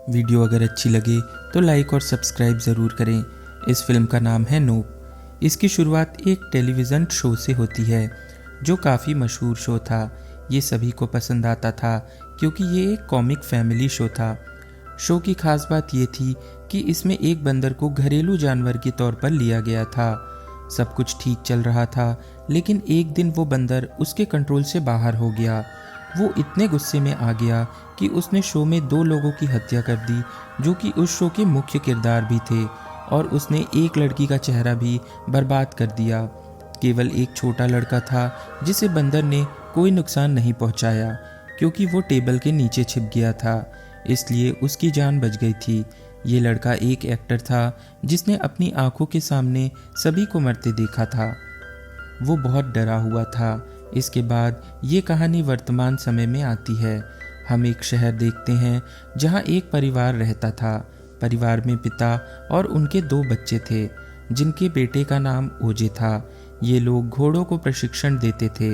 Video अगर अच्छी लगे तो लाइक और सब्सक्राइब ज़रूर करें। इस फिल्म का नाम है नोप। इसकी शुरुआत एक टेलीविज़न शो से होती है जो काफ़ी मशहूर शो था। ये सभी को पसंद आता था क्योंकि ये एक कॉमिक फैमिली शो था। शो की खास बात ये थी कि इसमें एक बंदर को घरेलू जानवर के तौर पर लिया गया था। सब कुछ ठीक चल रहा था, लेकिन एक दिन वो बंदर उसके कंट्रोल से बाहर हो गया। वो इतने गुस्से में आ गया कि उसने शो में 2 लोगों की हत्या कर दी जो कि उस शो के मुख्य किरदार भी थे, और उसने एक लड़की का चेहरा भी बर्बाद कर दिया। केवल एक छोटा लड़का था जिसे बंदर ने कोई नुकसान नहीं पहुंचाया क्योंकि वो टेबल के नीचे छिप गया था, इसलिए उसकी जान बच गई थी। ये लड़का एक एक्टर था जिसने अपनी आंखों के सामने सभी को मरते देखा था। वो बहुत डरा हुआ था। इसके बाद ये कहानी वर्तमान समय में आती है। हम एक शहर देखते हैं जहाँ एक परिवार रहता था। परिवार में पिता और उनके 2 बच्चे थे जिनके बेटे का नाम ओजे था। ये लोग घोड़ों को प्रशिक्षण देते थे।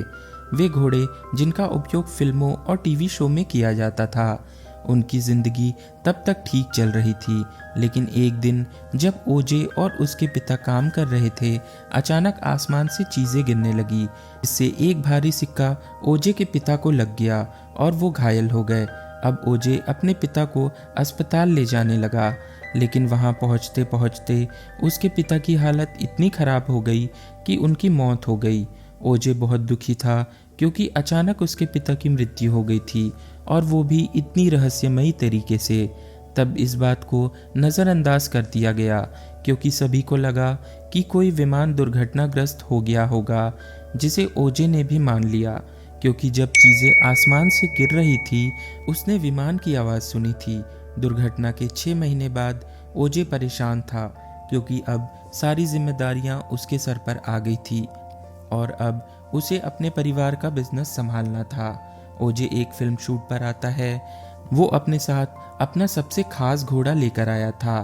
वे घोड़े जिनका उपयोग फिल्मों और टीवी शो में किया जाता था। उनकी जिंदगी तब तक ठीक चल रही थी, लेकिन एक दिन जब ओजे और उसके पिता काम कर रहे थे, अचानक आसमान से चीजें गिरने लगी। इससे एक भारी सिक्का ओजे के पिता को लग गया और वो घायल हो गए। अब ओजे अपने पिता को अस्पताल ले जाने लगा, लेकिन वहां पहुंचते पहुंचते उसके पिता की हालत इतनी खराब हो गई कि उनकी मौत हो गई। ओजे बहुत दुखी था क्योंकि अचानक उसके पिता की मृत्यु हो गई थी, और वो भी इतनी रहस्यमयी तरीके से। तब इस बात को नज़रअंदाज कर दिया गया क्योंकि सभी को लगा कि कोई विमान दुर्घटनाग्रस्त हो गया होगा, जिसे ओजे ने भी मान लिया क्योंकि जब चीज़ें आसमान से गिर रही थी उसने विमान की आवाज़ सुनी थी। दुर्घटना के 6 महीने बाद ओजे परेशान था क्योंकि अब सारी जिम्मेदारियां उसके सर पर आ गई थी और अब उसे अपने परिवार का बिजनेस संभालना था। ओजे एक फिल्म शूट पर आता है। वो अपने साथ अपना सबसे खास घोड़ा लेकर आया था।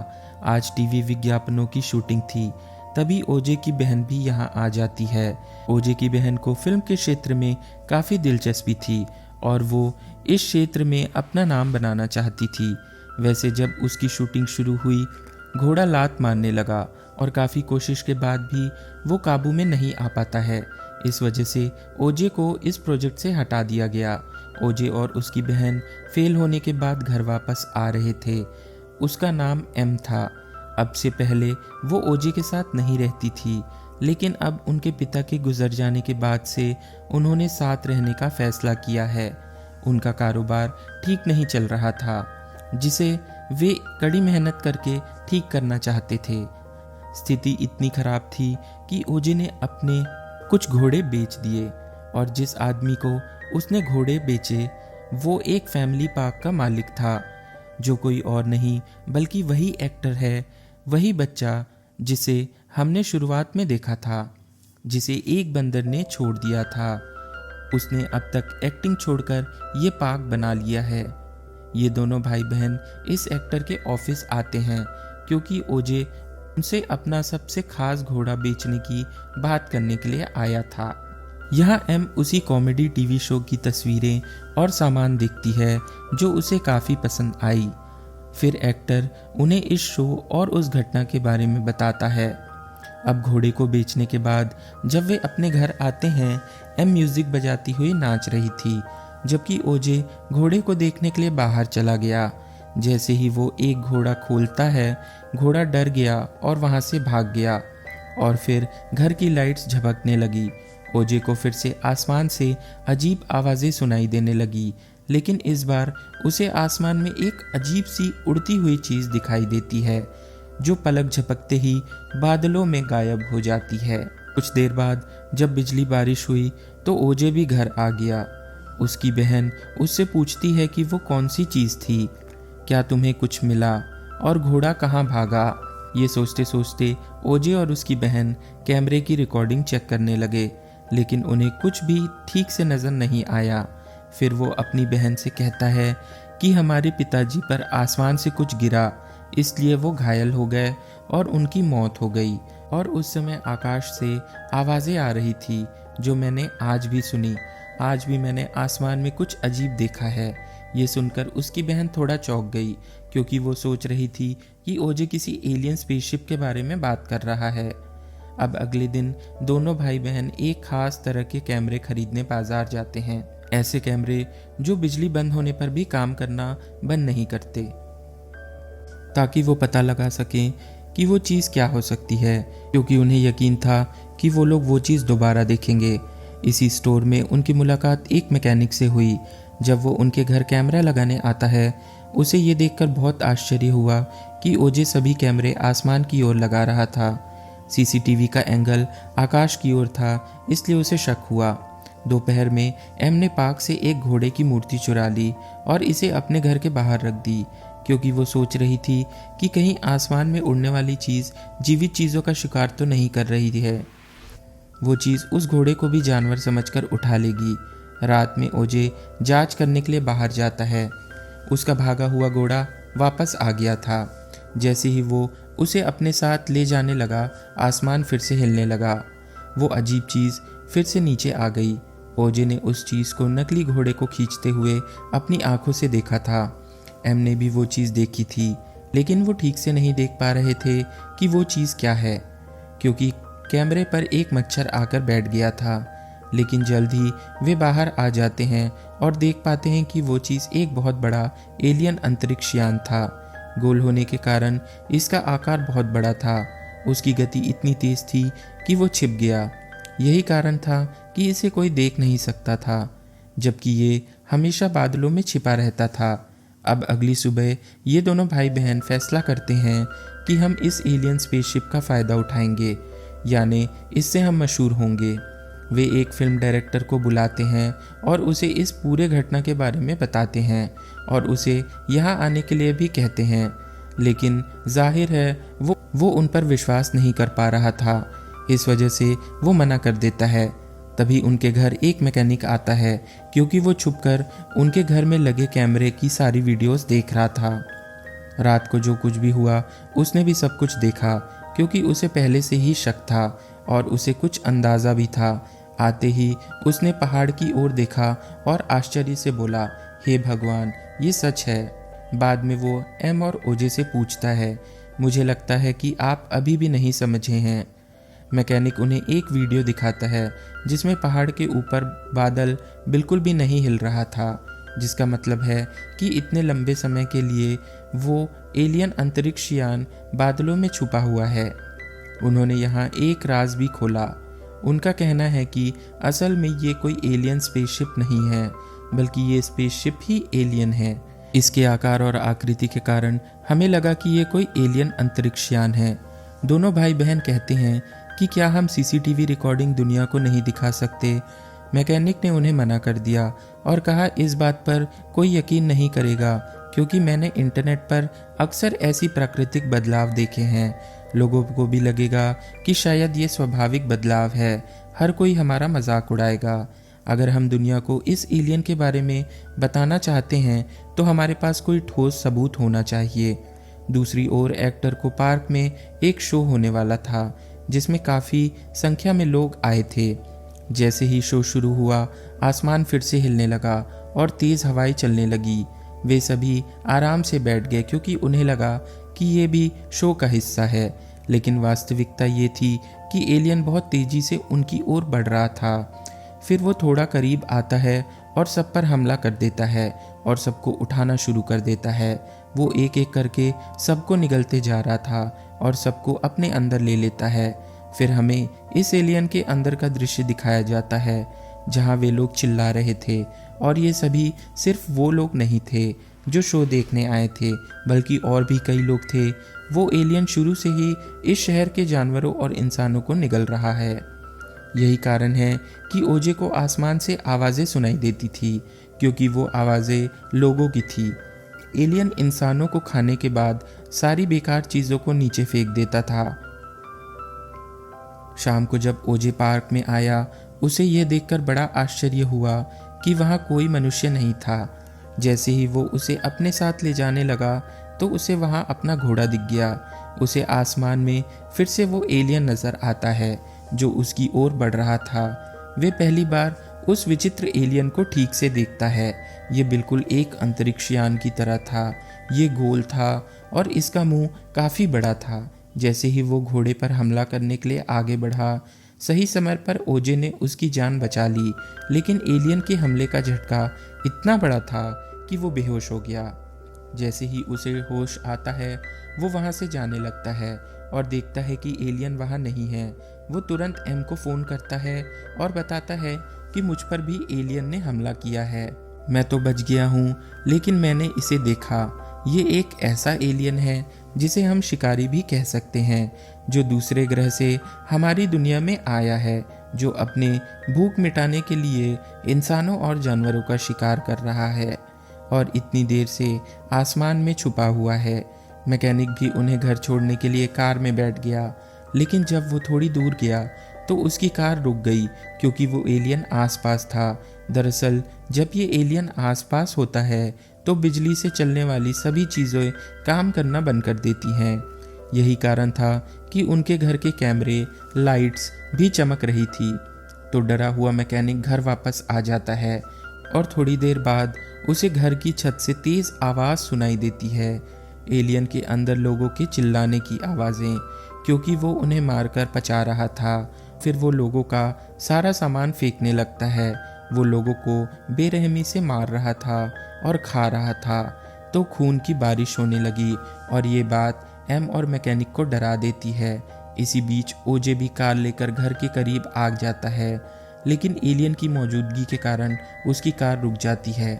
आज टीवी विज्ञापनों की शूटिंग थी। तभी ओजे की बहन भी यहाँ आ जाती है। ओजे की बहन को फिल्म के क्षेत्र में काफ़ी दिलचस्पी थी और वो इस क्षेत्र में अपना नाम बनाना चाहती थी। वैसे जब उसकी शूटिंग शुरू हुई, घोड़ा लात मारने लगा और काफ़ी कोशिश के बाद भी वो काबू में नहीं आ पाता है। इस वजह से ओजे को इस प्रोजेक्ट से हटा दिया गया। ओजे और उसकी बहन फेल होने के बाद घर वापस आ रहे थे। उसका नाम एम था। अब से पहले वो ओजे के साथ नहीं रहती थी, लेकिन अब उनके पिता के गुजर जाने के बाद से उन्होंने साथ रहने का फैसला किया है। उनका कारोबार ठीक नहीं चल रहा था, जिसे वे कड़ी मेहनत करके ठीक करना चाहते थे। स्थिति इतनी खराब थी कि ओजे ने अपने कुछ घोड़े बेच दिए, और जिस आदमी को उसने घोड़े बेचे वो एक फैमिली पार्क का मालिक था, जो कोई और नहीं बल्कि वही एक्टर है, वही बच्चा जिसे हमने शुरुआत में देखा था, जिसे एक बंदर ने छोड़ दिया था। उसने अब तक एक्टिंग छोड़कर ये पार्क बना लिया है। ये दोनों भाई बहन इस एक्टर के ऑफिस आते हैं क्योंकि ओजे उनसे अपना सबसे खास घोड़ा बेचने की बात करने के लिए आया था। यहाँ एम उसी कॉमेडी टीवी शो की तस्वीरें और सामान देखती है जो उसे काफ़ी पसंद आई। फिर एक्टर उन्हें इस शो और उस घटना के बारे में बताता है। अब घोड़े को बेचने के बाद जब वे अपने घर आते हैं, एम म्यूजिक बजाती हुई नाच रही थी, जबकि ओजे घोड़े को देखने के लिए बाहर चला गया। जैसे ही वो एक घोड़ा खोलता है, घोड़ा डर गया और वहां से भाग गया, और फिर घर की लाइट्स झपकने लगी। ओजे को फिर से आसमान से अजीब आवाज़ें सुनाई देने लगी, लेकिन इस बार उसे आसमान में एक अजीब सी उड़ती हुई चीज़ दिखाई देती है जो पलक झपकते ही बादलों में गायब हो जाती है। कुछ देर बाद जब बिजली बारिश हुई तो ओजे भी घर आ गया। उसकी बहन उससे पूछती है कि वो कौन सी चीज़ थी, क्या तुम्हें कुछ मिला और घोड़ा कहाँ भागा। ये सोचते सोचते ओजे और उसकी बहन कैमरे की रिकॉर्डिंग चेक करने लगे, लेकिन उन्हें कुछ भी ठीक से नज़र नहीं आया। फिर वो अपनी बहन से कहता है कि हमारे पिताजी पर आसमान से कुछ गिरा, इसलिए वो घायल हो गए और उनकी मौत हो गई। और उस समय आकाश से आवाज़ें आ रही थी जो मैंने आज भी सुनी। आज भी मैंने आसमान में कुछ अजीब देखा है। ये सुनकर उसकी बहन थोड़ा चौंक गई क्योंकि वो सोच रही थी कि ओजे किसी एलियन स्पेसशिप के बारे में बात कर रहा है। अब अगले दिन दोनों भाई बहन एक खास तरह के कैमरे खरीदने बाजार जाते हैं। ऐसे कैमरे जो बिजली बंद होने पर भी काम करना बंद नहीं करते, ताकि वो पता लगा सकें कि वो चीज़ क्या हो सकती है, क्योंकि उन्हें यकीन था कि वो लोग वो चीज़ दोबारा देखेंगे। इसी स्टोर में उनकी मुलाकात एक मैकेनिक से हुई। जब वो उनके घर कैमरा लगाने आता है, उसे ये देखकर बहुत आश्चर्य हुआ कि ओजे सभी कैमरे आसमान की ओर लगा रहा था। सीसीटीवी का एंगल आकाश की ओर था, इसलिए उसे शक हुआ। दोपहर में एम ने पार्क से एक घोड़े की मूर्ति चुरा ली और इसे अपने घर के बाहर रख दी, क्योंकि वो सोच रही थी कि कहीं आसमान में उड़ने वाली चीज़ जीवित चीज़ों का शिकार तो नहीं कर रही है। वो चीज़ उस घोड़े को भी जानवर समझकर उठा लेगी। रात में ओजे जांच करने के लिए बाहर जाता है। उसका भागा हुआ घोड़ा वापस आ गया था। जैसे ही वो उसे अपने साथ ले जाने लगा, आसमान फिर से हिलने लगा। वो अजीब चीज़ फिर से नीचे आ गई। ओजे ने उस चीज़ को नकली घोड़े को खींचते हुए अपनी आंखों से देखा था। एम ने भी वो चीज़ देखी थी, लेकिन वो ठीक से नहीं देख पा रहे थे कि वो चीज़ क्या है, क्योंकि कैमरे पर एक मच्छर आकर बैठ गया था। लेकिन जल्द ही वे बाहर आ जाते हैं और देख पाते हैं कि वो चीज़ एक बहुत बड़ा एलियन अंतरिक्ष यान था। गोल होने के कारण इसका आकार बहुत बड़ा था। उसकी गति इतनी तेज थी कि वो छिप गया। यही कारण था कि इसे कोई देख नहीं सकता था, जबकि ये हमेशा बादलों में छिपा रहता था। अब अगली सुबह ये दोनों भाई बहन फैसला करते हैं कि हम इस एलियन स्पेसशिप का फ़ायदा उठाएंगे, यानी इससे हम मशहूर होंगे। वे एक फिल्म डायरेक्टर को बुलाते हैं और उसे इस पूरे घटना के बारे में बताते हैं और उसे यहाँ आने के लिए भी कहते हैं, लेकिन जाहिर है वो उन पर विश्वास नहीं कर पा रहा था। इस वजह से वो मना कर देता है। तभी उनके घर एक मैकेनिक आता है, क्योंकि वो छुपकर उनके घर में लगे कैमरे की सारी वीडियोस देख रहा था। रात को जो कुछ भी हुआ उसने भी सब कुछ देखा, क्योंकि उसे पहले से ही शक था और उसे कुछ अंदाज़ा भी था। आते ही उसने पहाड़ की ओर देखा और आश्चर्य से बोला, हे भगवान, ये सच है। बाद में वो एम और ओजे से पूछता है, मुझे लगता है कि आप अभी भी नहीं समझे हैं। मैकेनिक उन्हें एक वीडियो दिखाता है जिसमें पहाड़ के ऊपर बादल बिल्कुल भी नहीं हिल रहा था, जिसका मतलब है कि इतने लंबे समय के लिए वो एलियन अंतरिक्ष यान बादलों में छुपा हुआ है। उन्होंने यहाँ एक राज भी खोला। उनका कहना है कि असल में ये कोई एलियन स्पेसशिप नहीं है, बल्कि ये स्पेसशिप ही एलियन है। इसके आकार और आकृति के कारण हमें लगा कि ये कोई एलियन अंतरिक्ष यान है। दोनों भाई बहन कहते हैं कि क्या हम सीसीटीवी रिकॉर्डिंग दुनिया को नहीं दिखा सकते। मैकेनिक ने उन्हें मना कर दिया और कहा, इस बात पर कोई यकीन नहीं करेगा, क्योंकि मैंने इंटरनेट पर अक्सर ऐसी प्राकृतिक बदलाव देखे हैं। लोगों को भी लगेगा कि शायद ये स्वाभाविक बदलाव है। हर कोई हमारा मजाक उड़ाएगा। अगर हम दुनिया को इस एलियन के बारे में बताना चाहते हैं तो हमारे पास कोई ठोस सबूत होना चाहिए। दूसरी ओर एक्टर को पार्क में एक शो होने वाला था जिसमें काफ़ी संख्या में लोग आए थे। जैसे ही शो शुरू हुआ, आसमान फिर से हिलने लगा और तेज़ हवाएं चलने लगी। वे सभी आराम से बैठ गए, क्योंकि उन्हें लगा कि ये भी शो का हिस्सा है। लेकिन वास्तविकता ये थी कि एलियन बहुत तेज़ी से उनकी ओर बढ़ रहा था। फिर वो थोड़ा करीब आता है और सब पर हमला कर देता है और सबको उठाना शुरू कर देता है। वो एक एक करके सबको निगलते जा रहा था और सबको अपने अंदर ले लेता है। फिर हमें इस एलियन के अंदर का दृश्य दिखाया जाता है जहाँ वे लोग चिल्ला रहे थे, और ये सभी सिर्फ वो लोग नहीं थे जो शो देखने आए थे, बल्कि और भी कई लोग थे। वो एलियन शुरू से ही इस शहर के जानवरों और इंसानों को निगल रहा है। यही कारण है कि ओजे को आसमान से आवाज़ें सुनाई देती थी, क्योंकि वो आवाज़ें लोगों की थी। एलियन इंसानों को खाने के बाद सारी बेकार चीज़ों को नीचे फेंक देता था। शाम को जब ओजे पार्क में आया, उसे यह देखकर बड़ा आश्चर्य हुआ कि वहाँ कोई मनुष्य नहीं था। जैसे ही वो उसे अपने साथ ले जाने लगा तो उसे वहाँ अपना घोड़ा दिख गया। उसे आसमान में फिर से वो एलियन नज़र आता है जो उसकी ओर बढ़ रहा था। वे पहली बार उस विचित्र एलियन को ठीक से देखता है। ये बिल्कुल एक अंतरिक्ष यान की तरह था। ये गोल था और इसका मुंह काफ़ी बड़ा था। जैसे ही वो घोड़े पर हमला करने के लिए आगे बढ़ा, सही समय पर ओजे ने उसकी जान बचा ली, लेकिन एलियन के हमले का झटका इतना बड़ा था कि वो बेहोश हो गया। जैसे ही उसे होश आता है, वो वहाँ से जाने लगता है और देखता है कि एलियन वहाँ नहीं है। वो तुरंत एम को फ़ोन करता है और बताता है कि मुझ पर भी एलियन ने हमला किया है। मैं तो बच गया हूँ, लेकिन मैंने इसे देखा। ये एक ऐसा एलियन है जिसे हम शिकारी भी कह सकते हैं, जो दूसरे ग्रह से हमारी दुनिया में आया है, जो अपने भूख मिटाने के लिए इंसानों और जानवरों का शिकार कर रहा है और इतनी देर से आसमान में छुपा हुआ है। मैकेनिक भी उन्हें घर छोड़ने के लिए कार में बैठ गया, लेकिन जब वो थोड़ी दूर गया तो उसकी कार रुक गई क्योंकि वो एलियन आसपास था। दरअसल जब ये एलियन आसपास होता है तो बिजली से चलने वाली सभी चीज़ें काम करना बंद कर देती हैं। यही कारण था कि उनके घर के कैमरे, लाइट्स भी चमक रही थी। तो डरा हुआ मैकेनिक घर वापस आ जाता है और थोड़ी देर बाद उसे घर की छत से तेज़ आवाज़ सुनाई देती है। एलियन के अंदर लोगों के चिल्लाने की आवाज़ें, क्योंकि वो उन्हें मारकर पचा रहा था। फिर वो लोगों का सारा सामान फेंकने लगता है। वो लोगों को बेरहमी से मार रहा था और खा रहा था। तो खून की बारिश होने लगी और ये बात एम और मैकेनिक को डरा देती है। इसी बीच ओजे भी कार लेकर घर के करीब आ जाता है, लेकिन एलियन की मौजूदगी के कारण उसकी कार रुक जाती है।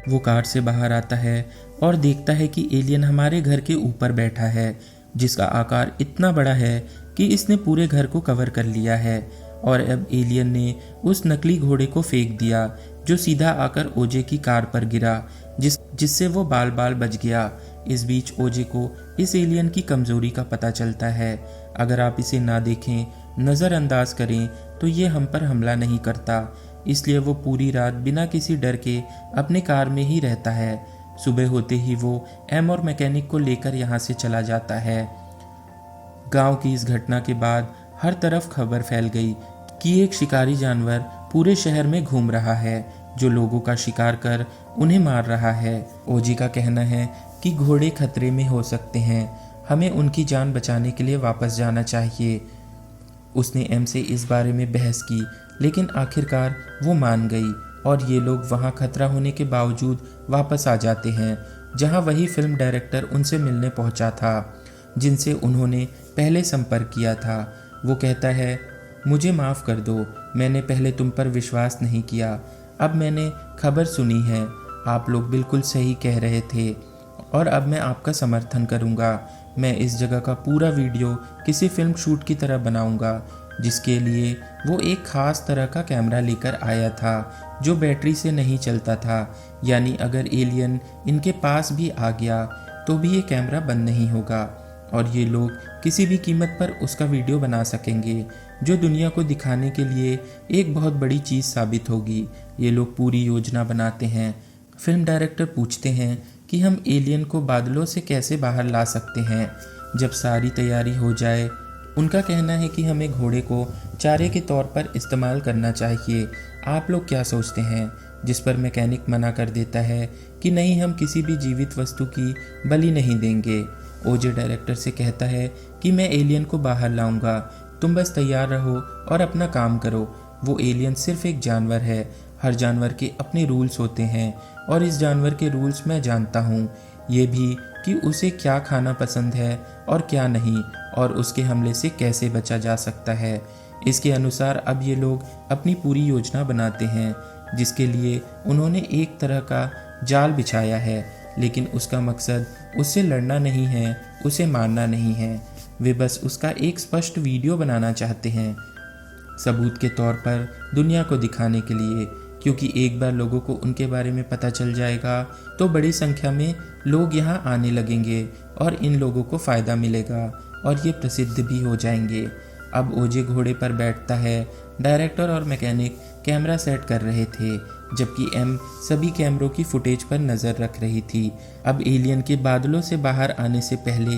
वो कार से बाहर आता है और देखता है कि एलियन हमारे घर के ऊपर बैठा है, जिसका आकार इतना बड़ा है कि इसने पूरे घर को कवर कर लिया है। और अब एलियन ने उस नकली घोड़े को फेंक दिया, जो सीधा आकर ओजे की कार पर गिरा, जिससे वो बाल बाल बच गया। इस बीच ओजे को इस एलियन की कमजोरी का पता चलता है। अगर आप इसे ना देखें, नज़रअंदाज करें, तो ये हम पर हमला नहीं करता। इसलिए वो पूरी रात बिना किसी डर के अपने कार में ही रहता है। सुबह होते ही वो एम और मैकेनिक को लेकर यहाँ से चला जाता है। गांव की इस घटना के बाद हर तरफ खबर फैल गई कि एक शिकारी जानवर पूरे शहर में घूम रहा है, जो लोगों का शिकार कर उन्हें मार रहा है। ओजी का कहना है कि घोड़े खतरे में हो सकते हैं, हमें उनकी जान बचाने के लिए वापस जाना चाहिए। उसने एम से इस बारे में बहस की, लेकिन आखिरकार वो मान गई और ये लोग वहाँ खतरा होने के बावजूद वापस आ जाते हैं, जहाँ वही फिल्म डायरेक्टर उनसे मिलने पहुँचा था, जिनसे उन्होंने पहले संपर्क किया था। वो कहता है, मुझे माफ़ कर दो, मैंने पहले तुम पर विश्वास नहीं किया। अब मैंने खबर सुनी है, आप लोग बिल्कुल सही कह रहे थे और अब मैं आपका समर्थन करूंगा। मैं इस जगह का पूरा वीडियो किसी फिल्म शूट की तरह बनाऊंगा, जिसके लिए वो एक ख़ास तरह का कैमरा लेकर आया था, जो बैटरी से नहीं चलता था। यानी अगर एलियन इनके पास भी आ गया तो भी ये कैमरा बंद नहीं होगा और ये लोग किसी भी कीमत पर उसका वीडियो बना सकेंगे, जो दुनिया को दिखाने के लिए एक बहुत बड़ी चीज़ साबित होगी। ये लोग पूरी योजना बनाते हैं। फिल्म डायरेक्टर पूछते हैं कि हम एलियन को बादलों से कैसे बाहर ला सकते हैं। जब सारी तैयारी हो जाए, उनका कहना है कि हमें घोड़े को चारे के तौर पर इस्तेमाल करना चाहिए। आप लोग क्या सोचते हैं? जिस पर मैकेनिक मना कर देता है कि नहीं, हम किसी भी जीवित वस्तु की बलि नहीं देंगे। ओजे डायरेक्टर से कहता है कि मैं एलियन को बाहर लाऊंगा, तुम बस तैयार रहो और अपना काम करो। वो एलियन सिर्फ एक जानवर है, हर जानवर के अपने रूल्स होते हैं और इस जानवर के रूल्स मैं जानता हूँ, ये भी कि उसे क्या खाना पसंद है और क्या नहीं, और उसके हमले से कैसे बचा जा सकता है। इसके अनुसार अब ये लोग अपनी पूरी योजना बनाते हैं, जिसके लिए उन्होंने एक तरह का जाल बिछाया है, लेकिन उसका मकसद उससे लड़ना नहीं है, उसे मारना नहीं है। वे बस उसका एक स्पष्ट वीडियो बनाना चाहते हैं, सबूत के तौर पर दुनिया को दिखाने के लिए, क्योंकि एक बार लोगों को उनके बारे में पता चल जाएगा तो बड़ी संख्या में लोग यहाँ आने लगेंगे और इन लोगों को फ़ायदा मिलेगा और ये प्रसिद्ध भी हो जाएंगे। अब ओजे घोड़े पर बैठता है। डायरेक्टर और मैकेनिक कैमरा सेट कर रहे थे, जबकि एम सभी कैमरों की फुटेज पर नज़र रख रही थी। अब एलियन के बादलों से बाहर आने से पहले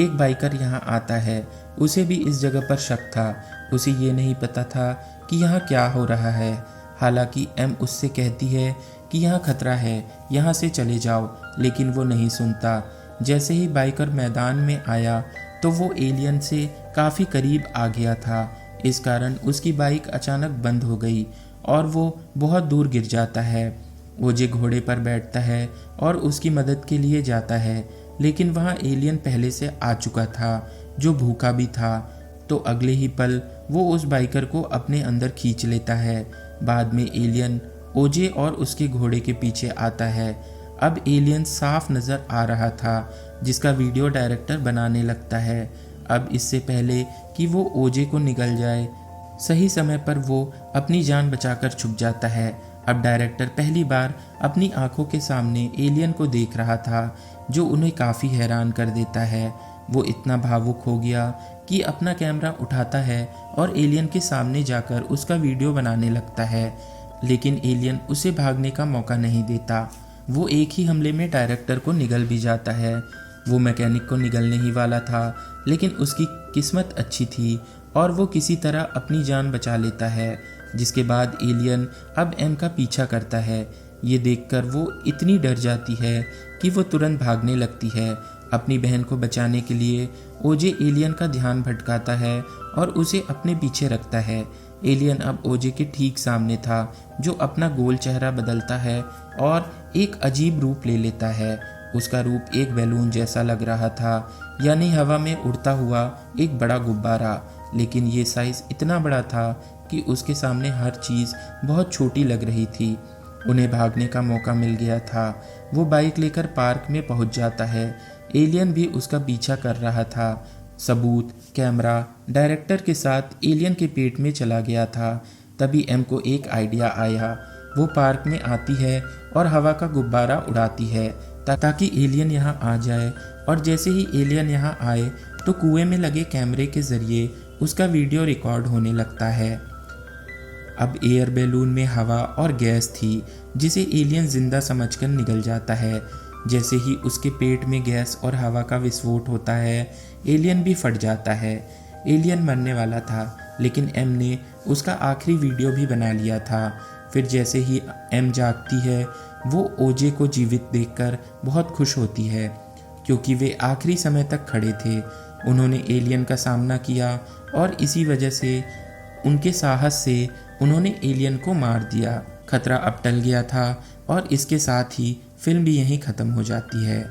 एक बाइकर यहाँ आता है। उसे भी इस जगह पर शक था। उसे ये नहीं पता था कि यहाँ क्या हो रहा है। हालांकि एम उससे कहती है कि यहाँ खतरा है, यहाँ से चले जाओ, लेकिन वो नहीं सुनता। जैसे ही बाइकर मैदान में आया तो वो एलियन से काफ़ी करीब आ गया था। इस कारण उसकी बाइक अचानक बंद हो गई और वो बहुत दूर गिर जाता है। ओजे घोड़े पर बैठता है और उसकी मदद के लिए जाता है, लेकिन वहाँ एलियन पहले से आ चुका था, जो भूखा भी था। तो अगले ही पल वो उस बाइकर को अपने अंदर खींच लेता है। बाद में एलियन ओजे और उसके घोड़े के पीछे आता है। अब एलियन साफ नज़र आ रहा था, जिसका वीडियो डायरेक्टर बनाने लगता है। अब इससे पहले कि वो ओजे को निगल जाए, सही समय पर वो अपनी जान बचाकर छुप जाता है। अब डायरेक्टर पहली बार अपनी आंखों के सामने एलियन को देख रहा था, जो उन्हें काफ़ी हैरान कर देता है। वो इतना भावुक हो गया कि अपना कैमरा उठाता है और एलियन के सामने जाकर उसका वीडियो बनाने लगता है, लेकिन एलियन उसे भागने का मौका नहीं देता। वो एक ही हमले में डायरेक्टर को निगल भी जाता है। वो मैकेनिक को निगलने ही वाला था, लेकिन उसकी किस्मत अच्छी थी और वो किसी तरह अपनी जान बचा लेता है। जिसके बाद एलियन अब एम का पीछा करता है। ये देखकर वो इतनी डर जाती है कि वो तुरंत भागने लगती है। अपनी बहन को बचाने के लिए ओजे एलियन का ध्यान भटकाता है और उसे अपने पीछे रखता है। एलियन अब ओजे के ठीक सामने था, जो अपना गोल चेहरा बदलता है और एक अजीब रूप ले लेता है। उसका रूप एक बैलून जैसा लग रहा था, यानी हवा में उड़ता हुआ एक बड़ा गुब्बारा। लेकिन ये साइज इतना बड़ा था कि उसके सामने हर चीज़ बहुत छोटी लग रही थी। उन्हें भागने का मौका मिल गया था। वो बाइक लेकर पार्क में पहुंच जाता है। एलियन भी उसका पीछा कर रहा था। सबूत, कैमरा डायरेक्टर के साथ एलियन के पेट में चला गया था। तभी एम को एक आइडिया आया। वो पार्क में आती है और हवा का गुब्बारा उड़ाती है ताकि एलियन यहाँ आ जाए। और जैसे ही एलियन यहाँ आए तो कुएं में लगे कैमरे के ज़रिए उसका वीडियो रिकॉर्ड होने लगता है। अब एयर बैलून में हवा और गैस थी, जिसे एलियन जिंदा समझकर निगल जाता है। जैसे ही उसके पेट में गैस और हवा का विस्फोट होता है, एलियन भी फट जाता है। एलियन मरने वाला था, लेकिन एम ने उसका आखिरी वीडियो भी बना लिया था। फिर जैसे ही एम जागती है, वो ओजे को जीवित देखकर बहुत खुश होती है, क्योंकि वे आखिरी समय तक खड़े थे। उन्होंने एलियन का सामना किया और इसी वजह से, उनके साहस से उन्होंने एलियन को मार दिया। खतरा अब टल गया था और इसके साथ ही फिल्म भी यहीं ख़त्म हो जाती है।